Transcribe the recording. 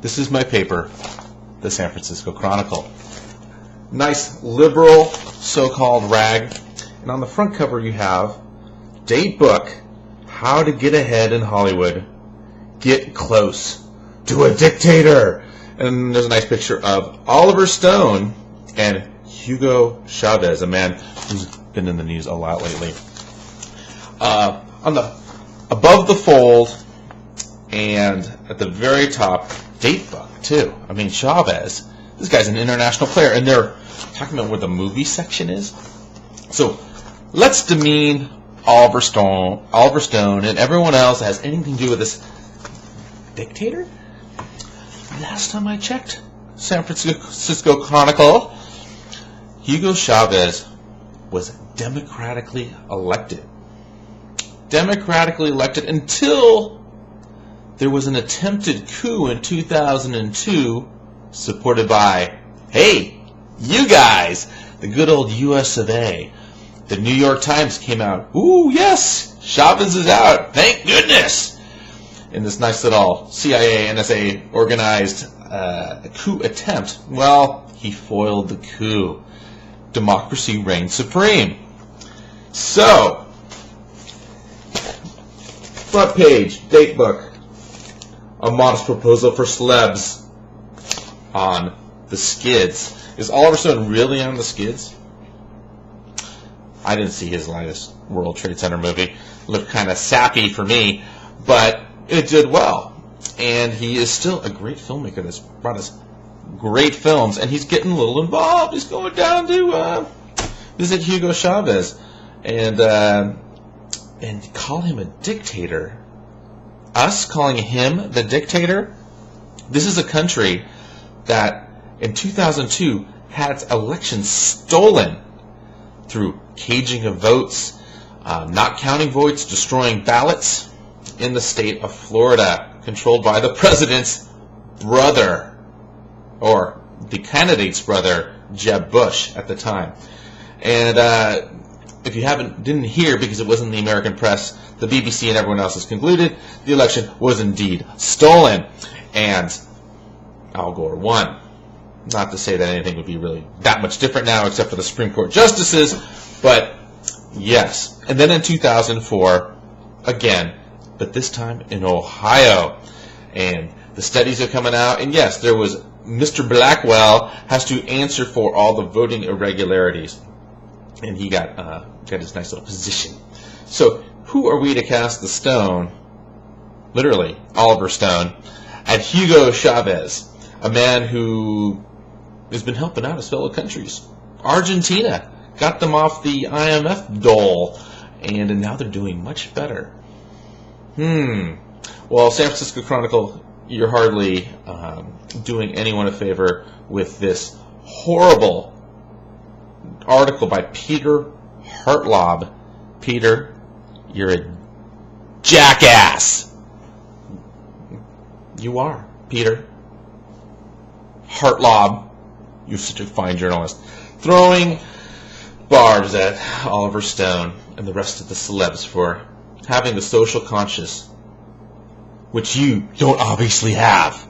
This is my paper, the San Francisco Chronicle. Nice liberal so-called rag. And on the front cover you have date book, How to Get Ahead in Hollywood. Get close to a dictator. And there's a nice picture of Oliver Stone and Hugo Chavez, a man who's been in the news a lot lately. Above the fold and at the very top, date book too. I mean, Chavez, this guy's an international player, and they're talking about where the movie section is. So let's demean Oliver Stone, and everyone else that has anything to do with this dictator. Last time I checked, San Francisco Chronicle, Hugo Chavez was democratically elected. Democratically elected until there was an attempted coup in 2002 supported by, hey, you guys, the good old US of A. The New York Times came out, ooh, yes, Chavez is out, thank goodness, in this nice little CIA, NSA organized coup attempt. Well, he foiled the coup. Democracy reigned supreme. So, front page, date book, a modest proposal for celebs on the skids. Is Oliver Stone really on the skids? I didn't see his latest World Trade Center movie. Looked kind of sappy for me, but it did well. And he is still a great filmmaker that's brought us great films, and he's getting a little involved. He's going down to visit Hugo Chavez and call him a dictator. Us calling him the dictator? This is a country that in 2002 had its elections stolen through caging of votes, not counting votes, destroying ballots in the state of Florida, controlled by the president's brother, or the candidate's brother, Jeb Bush at the time. And if you didn't hear, because it wasn't in the American press, the BBC and everyone else has concluded the election was indeed stolen, and Al Gore won. Not to say that anything would be really that much different now, except for the Supreme Court justices, but yes. And then in 2004, again, but this time in Ohio, and the studies are coming out, and yes, there was Mr. Blackwell has to answer for all the voting irregularities, and he got his nice little position. So who are we to cast the stone, literally Oliver Stone, at Hugo Chavez, a man who has been helping out his fellow countries? Argentina got them off the IMF dole, and now they're doing much better. Well, San Francisco Chronicle, you're hardly doing anyone a favor with this horrible article by Peter Hartlaub. Peter, you're a jackass. You are, Peter Hartlaub. You're such a fine journalist. Throwing barbs at Oliver Stone and the rest of the celebs for having a social conscience, which you don't obviously have.